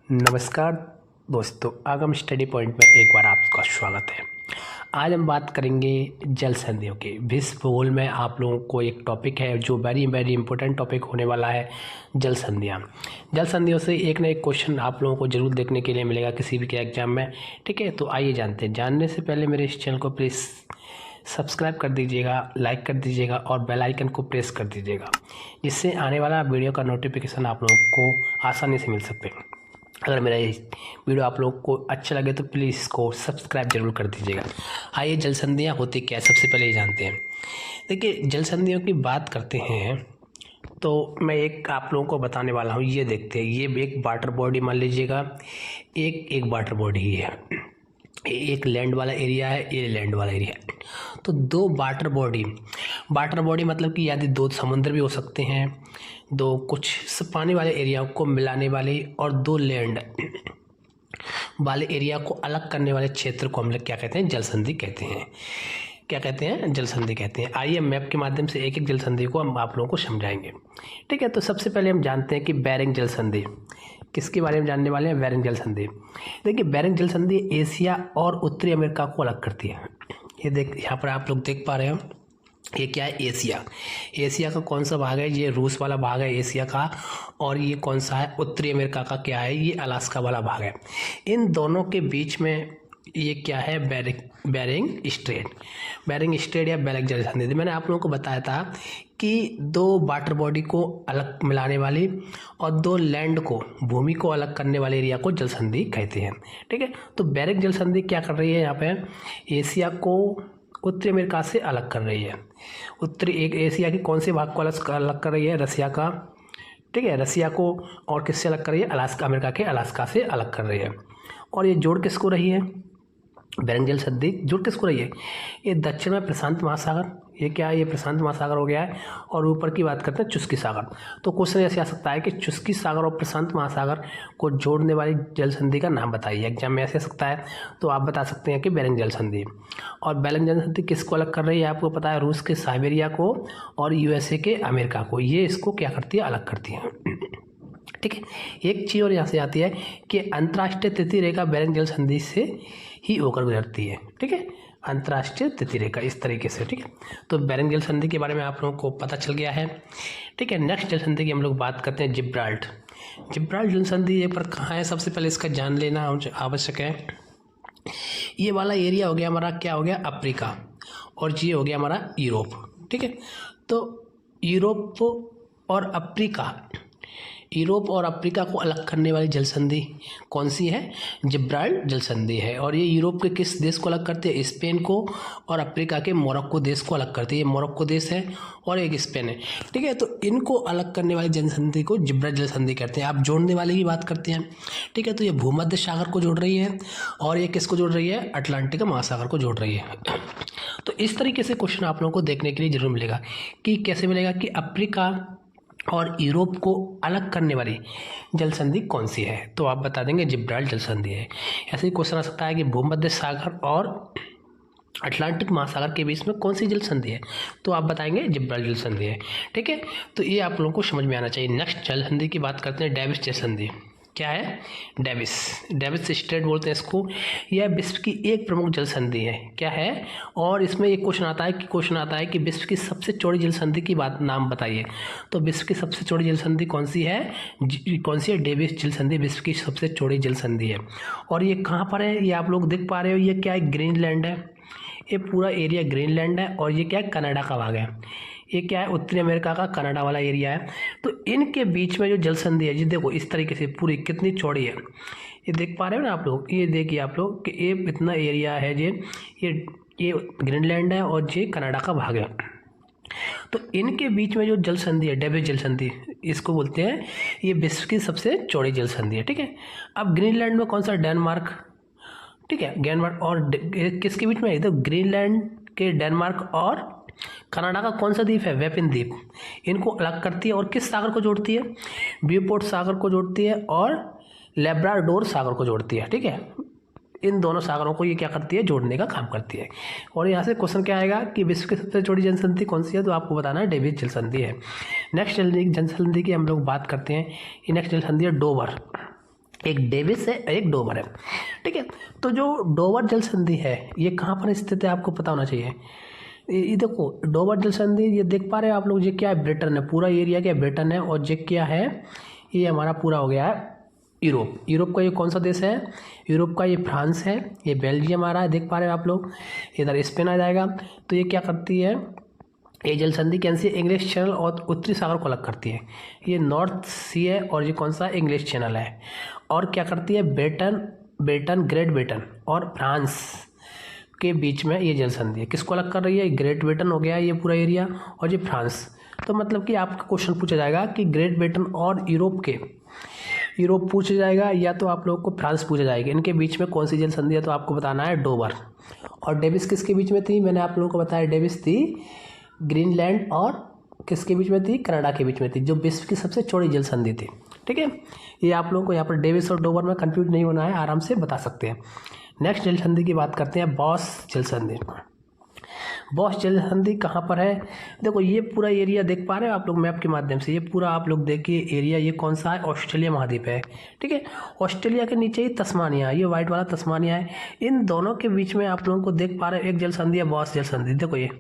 नमस्कार दोस्तों, आगम स्टडी पॉइंट में एक बार आपका स्वागत है। आज हम बात करेंगे जल संधियों की। विश्व भूगोल में आप लोगों को एक टॉपिक है जो वेरी इंपॉर्टेंट टॉपिक होने वाला है, जल संधियाँ। जल संधियों से एक ना एक क्वेश्चन आप लोगों को जरूर देखने के लिए मिलेगा किसी भी के एग्जाम में। ठीक है, तो आइए जानते हैं। जानने से पहले मेरे इस चैनल को प्लीज़ सब्सक्राइब कर दीजिएगा, लाइक कर दीजिएगा और बेल आइकन को प्रेस कर दीजिएगा, जिससे आने वाला वीडियो का नोटिफिकेशन आप लोगों को आसानी से मिल सके। अगर मेरा ये वीडियो आप लोगों को अच्छा लगे तो प्लीज़ इसको सब्सक्राइब जरूर कर दीजिएगा। आइए जल संधियाँ होती क्या है सबसे पहले ये जानते हैं। देखिए, जल संधियों की बात करते हैं तो मैं एक आप लोगों को बताने वाला हूँ। ये देखते हैं, ये एक वाटर बॉडी मान लीजिएगा, एक वाटर बॉडी ही है। एक लैंड वाला एरिया है, ये लैंड वाला एरिया है। तो दो वाटर बॉडी मतलब कि यदि दो समुद्र भी हो सकते हैं, दो कुछ पानी वाले एरिया को मिलाने वाले, और दो लैंड वाले एरिया को अलग करने वाले क्षेत्र को हम लोग क्या कहते हैं? जल संधि कहते हैं। क्या कहते हैं? जल संधि कहते हैं। आइए मैप के माध्यम से एक एक जल संधि को हम आप लोगों को समझाएंगे। ठीक है, तो सबसे पहले हम जानते हैं कि बेरिंग जल संधि। किसके बारे में जानने वाले हैं? बेरिंग जल संधि। देखिए, बेरिंग जल संधि एशिया और उत्तरी अमेरिका को अलग करती है। ये यहाँ पर आप लोग देख पा रहे हो, ये क्या है? एशिया का कौन सा भाग है? ये रूस वाला भाग है एशिया का। और ये कौन सा है? उत्तरी अमेरिका का क्या है? ये अलास्का वाला भाग है। इन दोनों के बीच में ये क्या है? बेरिंग स्ट्रेट या बेरिंग जल संधि। मैंने आप लोगों को बताया था कि दो वाटर बॉडी को अलग मिलाने वाली और दो लैंड को, भूमि को अलग करने वाले एरिया को जल संधि कहते हैं। ठीक है, तो बेरिंग जल संधि क्या कर रही है? यहाँ पे एशिया को उत्तरी अमेरिका से अलग कर रही है। एशिया की कौन से भाग को अलग कर रही है? रसिया का। ठीक है, रसिया को। और किससे अलग कर रही है? अलास्का, अमेरिका के अलास्का से अलग कर रही है। और ये जोड़ किसको रही है? बेरिंग जल संधि जुड़ किसको रही है? ये दक्षिण में प्रशांत महासागर, ये क्या है? ये प्रशांत महासागर हो गया है। और ऊपर की बात करते हैं चुस्की सागर। तो क्वेश्चन ऐसे आ सकता है कि चुस्की सागर और प्रशांत महासागर को जोड़ने वाली जल संधि का नाम बताइए। एग्जाम में ऐसे आ सकता है, तो आप बता सकते हैं कि बेरिंग जल संधि। और बेरिंग जल संधि किसको अलग कर रही है? आपको पता है, रूस के साइबेरिया को और यूएसए के अमेरिका को। ये इसको क्या करती है? अलग करती है। ठीक है, एक चीज़ और यहाँ से आती है कि अंतर्राष्ट्रीय तटीय रेखा बेरिंग जल संधि से ही होकर गुजरती है। ठीक है, अंतर्राष्ट्रीय तटीय रेखा इस तरीके से। ठीक है, तो बेरिंग जल संधि के बारे में आप लोगों को पता चल गया है। ठीक है, नेक्स्ट जल संधि की हम लोग बात करते हैं जिब्राल्टर जल संधि। ये पर कहाँ है? सबसे पहले इसका जान लेना आवश्यक है। ये वाला एरिया हो गया हमारा, क्या हो गया? अफ्रीका। और ये हो गया हमारा यूरोप। ठीक है, तो यूरोप और अफ्रीका को अलग करने वाली जल संधि कौन सी है? जिब्राल्टर जल संधि है। और ये यूरोप के किस देश को अलग करते हैं? स्पेन को। और अफ्रीका के मोरक्को देश को अलग करते हैं। ये मोरक्को देश है और एक स्पेन है। ठीक है, तो इनको अलग करने वाली जल संधि को जिब्राल्टर जल संधि कहते हैं। आप जोड़ने वाले की बात करते हैं। ठीक है, तो ये भूमध्य सागर को जोड़ रही है और ये किसको जोड़ रही है? अटलांटिक महासागर को जोड़ रही है। तो इस तरीके से क्वेश्चन आप लोगों को देखने के लिए जरूर मिलेगा। कि कैसे मिलेगा? कि अफ्रीका और यूरोप को अलग करने वाली जल संधि कौन सी है? तो आप बता देंगे जिब्राल्टर जल संधि है। ऐसे ही क्वेश्चन आ सकता है कि भूमध्य सागर और अटलांटिक महासागर के बीच में कौन सी जल संधि है? तो आप बताएंगे जिब्राल्टर जल संधि है। ठीक है, तो ये आप लोगों को समझ में आना चाहिए। नेक्स्ट जल संधि की बात करते हैं, डेविस जल संधि। क्या है? डेविस स्ट्रेट बोलते हैं इसको। यह विश्व की एक प्रमुख जल संधि है। क्या है? और इसमें एक क्वेश्चन आता है कि विश्व की सबसे चौड़ी जल संधि की बात नाम बताइए। तो विश्व की सबसे चौड़ी जल संधि कौन सी है? डेविस जल संधि विश्व की सबसे चौड़ी जल संधि है। और ये कहाँ पर है? ये आप लोग देख पा रहे हो, ये क्या है? ग्रीनलैंड है। ये पूरा एरिया ग्रीनलैंड है। और ये क्या है? कनाडा का भाग है। ये क्या है? उत्तरी अमेरिका का कनाडा वाला एरिया है। तो इनके बीच में जो जल संधि है, जी देखो इस तरीके से पूरी कितनी चौड़ी है, ये देख पा रहे हो ना आप लोग। ये देखिए आप लोग कि ये इतना एरिया है, ये ग्रीनलैंड है और ये कनाडा का भाग है। तो इनके बीच में जो जल संधि है, डेविस जल संधि इसको बोलते हैं, ये विश्व की सबसे चौड़ी जल संधि है। ठीक है, अब ग्रीनलैंड में कौन सा? डेनमार्क। ठीक है, डेनमार्क और किसके बीच में? इधर ग्रीनलैंड के डेनमार्क और कनाडा का कौन सा द्वीप है? वेपिन द्वीप। इनको अलग करती है और किस सागर को जोड़ती है? ब्यूपोर्ट सागर को जोड़ती है और लेब्राडोर सागर को जोड़ती है। ठीक है, इन दोनों सागरों को ये क्या करती है? जोड़ने का काम करती है। और यहाँ से क्वेश्चन क्या आएगा कि विश्व की सबसे चौड़ी जल संधि कौन सी है? तो आपको बताना है डेविस जल संधि है। नेक्स्ट जल संधि की हम लोग बात करते हैं। ये नेक्स्ट जल संधि है डोवर। एक डेविस है, एक डोवर है, ठीक है। तो जो डोवर जल संधि है ये कहाँ पर स्थित है आपको पता होना चाहिए। ये देखो डोवर जल संधि, ये देख पा रहे हो आप लोग, ये क्या है, ब्रिटेन है, पूरा एरिया क्या ब्रिटेन है, और ये क्या है, ये हमारा पूरा हो गया है यूरोप। यूरोप का ये कौन सा देश है, यूरोप का ये फ्रांस है, ये बेल्जियम आ रहा है, देख पा रहे हो आप लोग, इधर स्पेन आ जाएगा। तो ये क्या करती है, ये जल संधि कैसी है, इंग्लिश चैनल और उत्तरी सागर को अलग करती है। ये नॉर्थ सी है और ये कौन सा इंग्लिश चैनल है। और क्या करती है, ब्रिटेन ग्रेट ब्रिटेन और फ्रांस के बीच में ये जल संधि है, किसको अलग कर रही है, ग्रेट ब्रिटेन हो गया ये पूरा एरिया, और ये फ्रांस। तो मतलब कि आपका क्वेश्चन पूछा जाएगा कि ग्रेट ब्रिटेन और यूरोप पूछा जाएगा, या तो आप लोगों को फ्रांस पूछा जाएगा, इनके बीच में कौन सी जल संधि है, तो आपको बताना है डोवर। और डेविस किसके बीच में थी, मैंने आप लोगों को बताया डेविस थी ग्रीनलैंड और किसके बीच में थी, कनाडा के बीच में थी, जो विश्व की सबसे चौड़ी जल संधि थी, ठीक है। ये आप लोगों को यहाँ पर डेविस और डोवर में कंफ्यूज नहीं होना है, आराम से बता सकते हैं। नेक्स्ट जल संधि की बात करते हैं, बॉस जल संधि। बॉस जल संधि कहाँ पर है, देखो ये पूरा एरिया देख पा रहे हो आप लोग मैप के माध्यम से, ये पूरा आप लोग देखिए एरिया, ये कौन सा है, ऑस्ट्रेलिया महाद्वीप है, ठीक है। ऑस्ट्रेलिया के नीचे ही तस्मानिया, ये वाइट वाला तस्मानिया है, इन दोनों के बीच में आप लोगों को देख पा रहे हो एक जल संधि है, बॉस जल संधि। देखो ये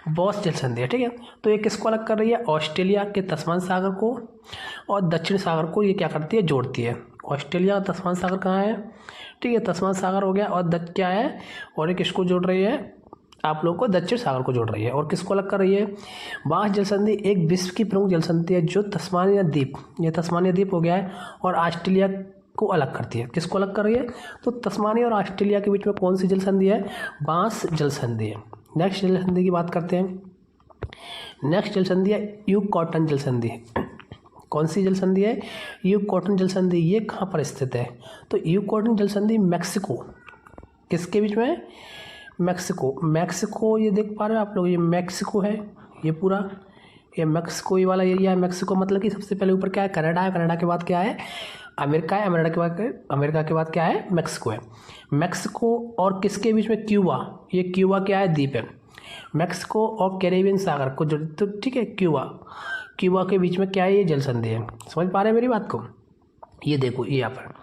बॉस जल संधि है, ठीक है। तो ये किसको अलग कर रही है, ऑस्ट्रेलिया के तस्मान सागर को और दक्षिण सागर को ये क्या करती है, जोड़ती है। ऑस्ट्रेलिया और तस्मान सागर कहाँ है, ठीक है, तस्मान सागर हो गया, और क्या है, और एक किसको जोड़ रही है, आप लोगों को दक्षिण सागर को जोड़ रही है। और किसको अलग कर रही है, बॉस जल संधि एक विश्व की प्रमुख जल संधि है जो तस्मानिया द्वीप, ये तस्मानिया द्वीप हो गया है, और ऑस्ट्रेलिया को अलग करती है। किसको अलग कर रही है, तो तस्मानिया और ऑस्ट्रेलिया के बीच में कौन सी जल संधि है, बॉस जल संधि है। नेक्स्ट जल संधि की बात करते हैं, नेक्स्ट जल संधि है यूकॉटन जल संधि। कौन सी जल संधि है, यूकॉटन जल संधि। ये कहाँ पर स्थित है, तो यूकॉटन जल संधि मैक्सिको, किसके बीच में, मैक्सिको, ये देख पा रहे हो आप लोग, ये मैक्सिको है, ये पूरा ये मैक्सिको, ये वाला एरिया है। मैक्सिको मतलब कि सबसे पहले ऊपर क्या है, कनाडा है, कनाडा के बाद क्या है, अमेरिका है, अमेरिका के बाद क्या है, मैक्सिको है। मैक्सिको और किसके बीच में, क्यूबा, ये क्यूबा क्या है, द्वीप है। मैक्सिको और कैरेबियन सागर को जोड़, तो ठीक है, क्यूबा के बीच में क्या है, ये जल संधि है। समझ पा रहे हैं मेरी बात को, ये देखो ये यहाँ पर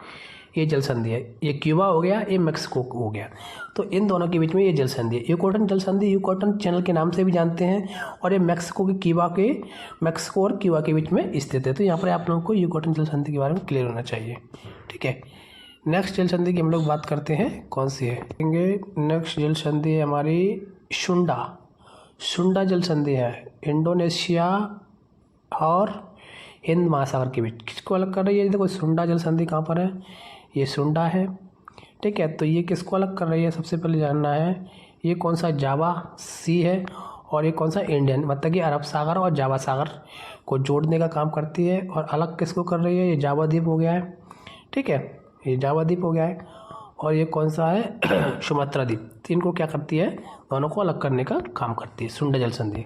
ये जल संधि है, ये क्यूबा हो गया, ये मैक्सिको हो गया, तो इन दोनों के बीच में ये जल संधि है। यूकॉटन जल संधि यूकॉटन चैनल के नाम से भी जानते हैं, और ये मैक्सिको और क्यूबा के बीच में स्थित है। तो यहाँ पर आप लोगों को यूकॉटन जल संधि के बारे में क्लियर होना चाहिए, ठीक है। नेक्स्ट जल संधि की हम लोग बात करते हैं, कौन सी है, नेक्स्ट जल संधि है हमारी शुंडा जल संधि है, इंडोनेशिया और हिंद महासागर के बीच। किसको अलग कर रही है, देखो शुंडा जल संधि कहाँ पर है, ये शुंडा है, ठीक है। तो ये किसको अलग कर रही है, सबसे पहले जानना है, ये कौन सा, जावा सी है, और ये कौन सा, इंडियन, मतलब कि अरब सागर और जावा सागर को जोड़ने का काम करती है। और अलग किसको कर रही है, ये जावा द्वीप हो गया है, ठीक है, ये जावा द्वीप हो गया है, और ये कौन सा है, सुमात्रा द्वीप। तो इनको क्या करती है, दोनों को अलग करने का काम करती है, शुंडा जल संधि।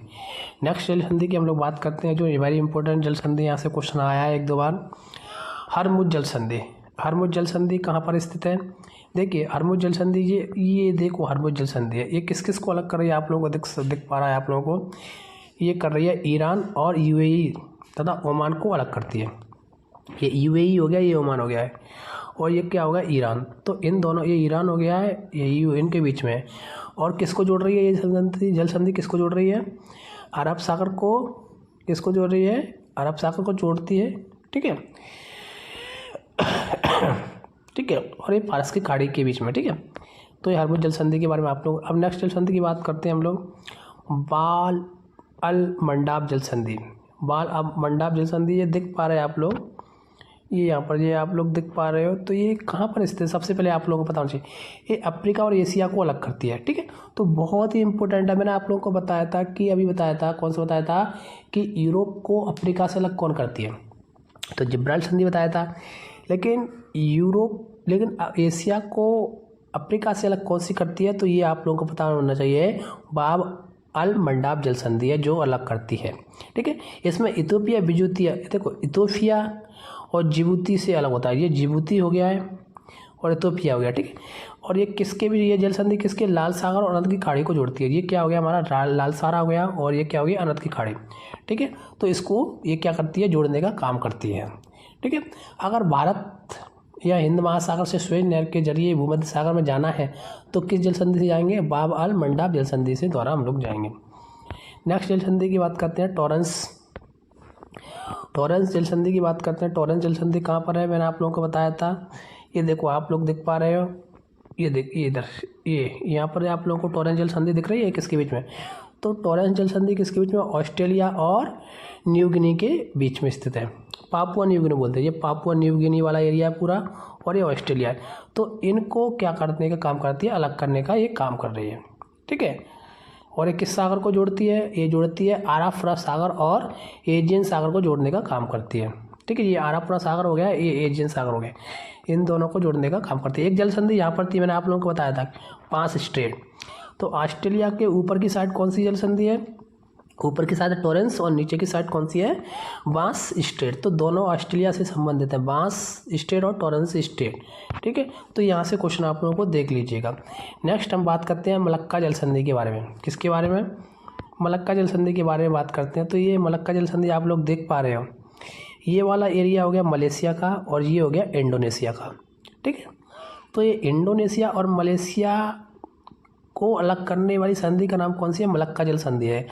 नेक्स्ट जल संधि की हम लोग बात करते हैं, जो वेरी इंपॉर्टेंट जल संधि, यहाँ से क्वेश्चन आया है एक दो बार, हरमुज जल संधि। हरमुज जल संधि कहाँ पर स्थित है, देखिए हरमुज जल संधि, ये देखो हरमुज जल संधि है, ये किस किस को अलग कर रही है, आप लोगों को दिख पा रहा है आप लोगों को, ये कर रही है ईरान और यूएई तथा ओमान को अलग करती है। ये यूएई हो गया, ये ओमान हो गया है, और ये क्या होगा, ईरान। तो इन दोनों, ये ईरान हो गया है, ये यू इनके बीच में। और किसको जोड़ रही है ये जल संधि किसको जोड़ रही है, अरब सागर को, किसको जोड़ रही है, अरब सागर को जोड़ती है, ठीक है, ठीक है, और ये फारस की खाड़ी के बीच में, ठीक है। तो ये हरमुज जल संधि के बारे में आप लोग। अब नेक्स्ट जल संधि की बात करते हैं हम लोग, बाल अल मंडाब जल संधि। बाल अब मंडाब जल संधि, ये दिख पा रहे हैं आप लोग, ये यहाँ पर ये आप लोग दिख पा रहे हो। तो ये कहाँ पर स्थित है, सबसे पहले आप लोगों को पता होना चाहिए, ये अफ्रीका और एशिया को अलग करती है, ठीक है। तो बहुत ही इंपॉर्टेंट है, मैंने आप लोगों को बताया था कि अभी बताया था, कौन सा बताया था, कि यूरोप को अफ्रीका से अलग कौन करती है, तो जिब्राल्टर संधि बताया था। लेकिन एशिया को अफ्रीका से अलग कौन सी करती है, तो ये आप लोगों को पता होना चाहिए, बाब अल मंडाब जल संधि है जो अलग करती है, ठीक है। इसमें इथोपिया बिजुतिया, देखो इथोपिया और जिबूती से अलग होता है, ये जिबूती हो गया है और इथोपिया हो गया, ठीक है। और ये किसके भी, ये जल संधि किसके, लाल सागर और अनंत की खाड़ी को जोड़ती है। ये क्या हो गया हमारा, लाल सागर हो गया, और ये क्या हो गया, अनंत की खाड़ी, ठीक है। तो इसको ये क्या करती है, जोड़ने का काम करती है, ठीक है। अगर भारत या हिंद महासागर से स्वेज नहर के जरिए भूमध्य सागर में जाना है तो किस जल संधि से जाएंगे? बाब अल मंडाब जल संधि से द्वारा हम लोग जाएंगे। नेक्स्ट जल संधि की बात करते हैं टॉरंस जल संधि की बात करते हैं। टॉरंस जल संधि कहाँ पर है? मैंने आप लोगों को बताया था, ये देखो आप लोग देख पा रहे हो, ये देखिए इधर, ये यहाँ पर आप लोगों को टॉरंस जल संधि दिख रही है किसके बीच में? तो टॉरंस जल संधि किसके बीच में? ऑस्ट्रेलिया और न्यू गिनी के बीच में स्थित है। पापुआ न्यू गिनी बोलते हैं, ये पापुआ न्यू गिनी वाला एरिया है पूरा, और ये ऑस्ट्रेलिया है। तो इनको क्या करने का काम करती है? अलग करने का ये काम कर रही है, ठीक है। और ये किस सागर को जोड़ती है? ये जोड़ती है आराफोरा सागर और एजियन सागर को जोड़ने का काम करती है, ठीक है। ये आराफोरा सागर हो गया, ये एजियन सागर हो गया, इन दोनों को जोड़ने का काम करती है। एक जल संधि यहाँ पर थी, मैंने आप लोगों को बताया था 5 स्टेट। तो ऑस्ट्रेलिया के ऊपर की साइड कौन सी जल संधि है? ऊपर की साइड टॉरंस और नीचे की साइड कौन सी है? बांस स्टेट। तो दोनों ऑस्ट्रेलिया से संबंधित है, बांस स्टेट और टॉरंस स्टेट, ठीक है। तो यहाँ से क्वेश्चन आप लोगों को देख लीजिएगा। नेक्स्ट हम बात करते हैं मलक्का जल संधि के बारे में। किसके बारे में? मलक्का जल संधि के बारे में बात करते हैं। तो ये मलक्का जल संधि आप लोग देख पा रहे हो, ये वाला एरिया हो गया मलेशिया का और ये हो गया इंडोनेशिया का, ठीक है। तो ये इंडोनेशिया और मलेशिया को अलग करने वाली संधि का नाम कौन सी है? मलक्का जल संधि है।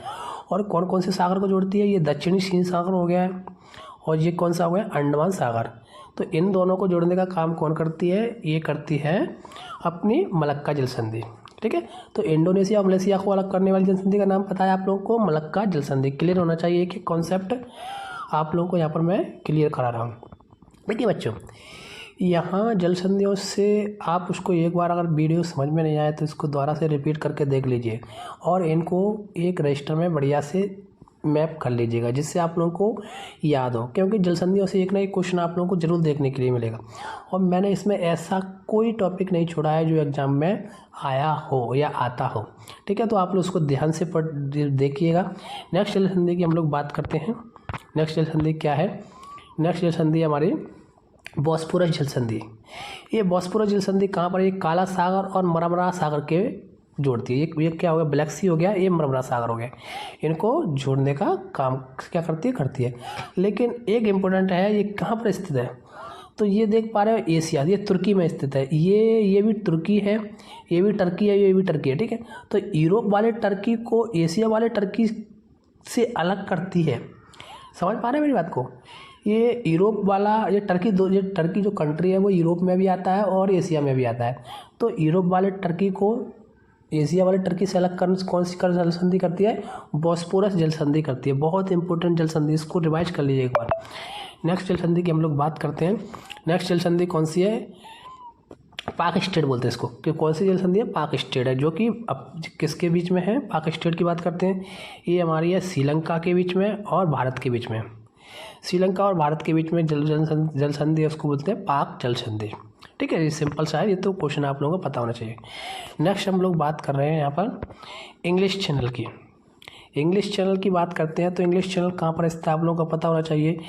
और कौन कौन से सागर को जोड़ती है? ये दक्षिणी चीन सागर हो गया है और ये कौन सा हो गया? अंडमान सागर। तो इन दोनों को जोड़ने का काम कौन करती है? ये करती है अपनी मलक्का जल संधि, ठीक है। तो इंडोनेशिया और मलेशिया को अलग करने वाली जल संधि का नाम पता है आप लोगों को? मलक्का जल संधि। क्लियर होना चाहिए कि कॉन्सेप्ट आप लोगों को यहाँ पर मैं क्लियर करा रहा हूँ। देखिए बच्चों, यहाँ जल संधियों से आप उसको एक बार अगर वीडियो समझ में नहीं आए तो इसको दोबारा से रिपीट करके देख लीजिए और इनको एक रजिस्टर में बढ़िया से मैप कर लीजिएगा, जिससे आप लोगों को याद हो, क्योंकि जल संधियों से एक ना एक क्वेश्चन आप लोगों को जरूर देखने के लिए मिलेगा। और मैंने इसमें ऐसा कोई टॉपिक नहीं छोड़ा है जो एग्जाम में आया हो या आता हो, ठीक है। तो आप लोग उसको ध्यान से देखिएगा। नेक्स्ट जल संधि की हम लोग बात करते हैं। नेक्स्ट जल संधि क्या है? नेक्स्ट जल संधि हमारी बॉस्फोरस जल संधि। ये बॉस्फोरस जल संधि कहाँ पर? ये काला सागर और मरमरा सागर के जोड़ती है। ये क्या हो गया? ब्लैक सी हो गया, ये मरमरा सागर हो गया। इनको जोड़ने का काम क्या करती है। लेकिन एक इम्पोर्टेंट है, ये कहाँ पर स्थित है? तो ये देख पा रहे हो एशिया, ये तुर्की में स्थित है। ये भी तुर्की है, ये भी टर्की है, ये भी टर्की है, ठीक है। तो यूरोप वाले टर्की को एशिया वाले टर्की से अलग करती है। समझ पा रहे हैं मेरी बात को? ये यूरोप वाला, ये टर्की जो कंट्री है वो यूरोप में भी आता है और एशिया में भी आता है। तो यूरोप वाले टर्की को एशिया वाले टर्की से अलग करने कौन सी जल संधि करती है? बॉस्फोरस जल संधि करती है। बहुत इंपॉर्टेंट जल संधि, इसको रिवाइज कर लीजिए एक बार। नेक्स्ट जल संधि की हम लोग बात करते हैं। नेक्स्ट जल संधि कौन सी है? पाक स्टेट बोलते हैं इसको। कि कौन सी जल संधि है? पाक स्टेट है, जो कि अब किसके बीच में है? पाक स्टेट की बात करते हैं। ये हमारी है श्रीलंका के बीच में और भारत के बीच में। श्रीलंका और भारत के बीच में जल संधि उसको बोलते हैं पाक जल संधि, ठीक है। ये सिंपल सा है, ये तो क्वेश्चन आप लोगों को पता होना चाहिए। नेक्स्ट हम लोग बात कर रहे हैं यहाँ पर इंग्लिश चैनल की। इंग्लिश चैनल की बात करते हैं। तो इंग्लिश चैनल कहाँ पर स्थित है आप लोगों को पता होना चाहिए।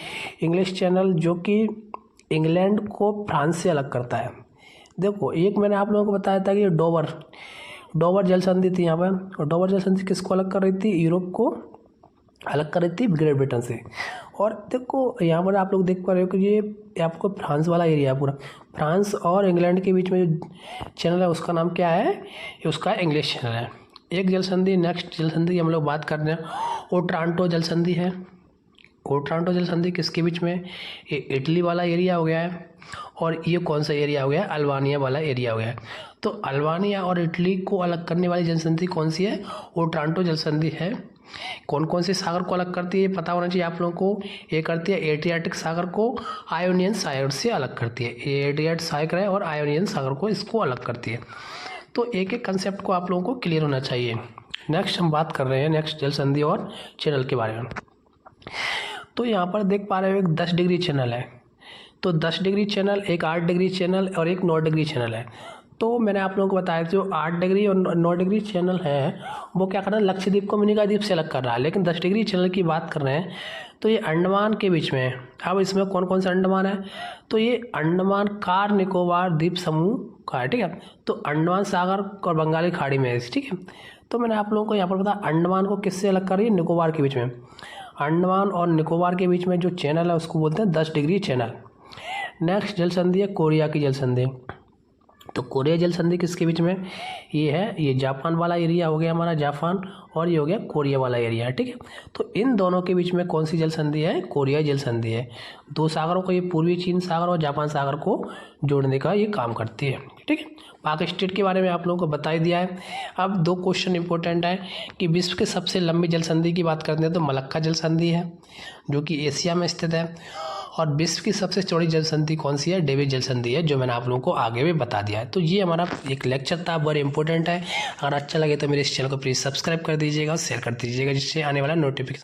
इंग्लिश चैनल जो कि इंग्लैंड को फ्रांस से अलग करता है। देखो, एक मैंने आप लोगों को बताया था कि डोवर जल संधि थी यहाँ पर, और डोवर जल संधि किसको अलग कर रही थी? यूरोप को अलग कर रही थी ग्रेट ब्रिटेन से। और देखो यहाँ पर आप लोग देख पा रहे हो कि ये आपको फ्रांस वाला एरिया है पूरा। फ्रांस और इंग्लैंड के बीच में जो चैनल है उसका नाम क्या है? उसका इंग्लिश चैनल है। एक जल संधि, नेक्स्ट जल संधि हम लोग बात कर रहे हैं ओट्रांटो जल संधि है। ओट्रांटो जल संधि किसके बीच में? ये इटली वाला एरिया हो गया है और ये कौन सा एरिया हो गया? अल्बानिया वाला एरिया हो गया है। तो अल्बानिया और इटली को अलग करने वाली जल संधि कौन सी है? ओट्रांटो जल संधि है। कौन कौन से सागर को अलग करती है ये पता होना चाहिए आप लोगों को। ये करती है एड्रियाटिक सागर को आयोनियन सागर से अलग करती है। एड्रियाटिक सागर है और आयोनियन सागर को इसको अलग करती है। तो एक एक कंसेप्ट को आप लोगों को क्लियर होना चाहिए। नेक्स्ट हम बात कर रहे हैं नेक्स्ट जल संधि और चैनल के बारे में। तो यहाँ पर देख पा रहे हो एक 10 डिग्री चैनल है। तो 10 डिग्री चैनल, एक 8 डिग्री चैनल और एक 9 डिग्री चैनल है। तो मैंने आप लोगों को बताया जो 8 डिग्री और 9 डिग्री चैनल है वो क्या कर रहा है? लक्षद्वीप को मिनी द्वीप से अलग कर रहा है। लेकिन 10 डिग्री चैनल की बात कर रहे हैं तो ये अंडमान के बीच में है। अब इसमें कौन कौन सा अंडमान है? तो ये अंडमान कार निकोबार द्वीप समूह का है, ठीक है। तो अंडमान सागर और बंगाली खाड़ी में है, ठीक है। तो मैंने आप लोगों को यहाँ पर बताया अंडमान को किससे अलग कर रही है? निकोबार के बीच में। अंडमान और निकोबार के बीच में जो चैनल है उसको बोलते हैं 10 डिग्री चैनल। नेक्स्ट जल संधि है कोरिया की जल संधि। तो कोरिया जल संधि किसके बीच में, ये है, ये जापान वाला एरिया हो गया हमारा, जापान, और ये हो गया कोरिया वाला एरिया, ठीक है। तो इन दोनों के बीच में कौन सी जल संधि है, कोरिया जल संधि है। दो सागरों को, ये पूर्वी चीन सागर और जापान सागर को जोड़ने का ये काम करती है, ठीक है। पाक स्टेट के बारे में आप लोगों को बता ही दिया है। अब दो क्वेश्चन इंपॉर्टेंट है कि विश्व के सबसे लंबी जल संधि की बात करते हैं तो मलक्का जल संधि है जो कि एशिया में स्थित है, और विश्व की सबसे चौड़ी जल संधि कौन सी है, डेविस जल संधि है, जो मैंने आप लोगों को आगे भी बता दिया है। तो ये हमारा एक लेक्चर था, बहुत इंपॉर्टेंट है। अगर अच्छा लगे तो मेरे इस चैनल को प्लीज़ सब्सक्राइब कर दीजिएगा और शेयर कर दीजिएगा, जिससे आने वाला नोटिफिकेशन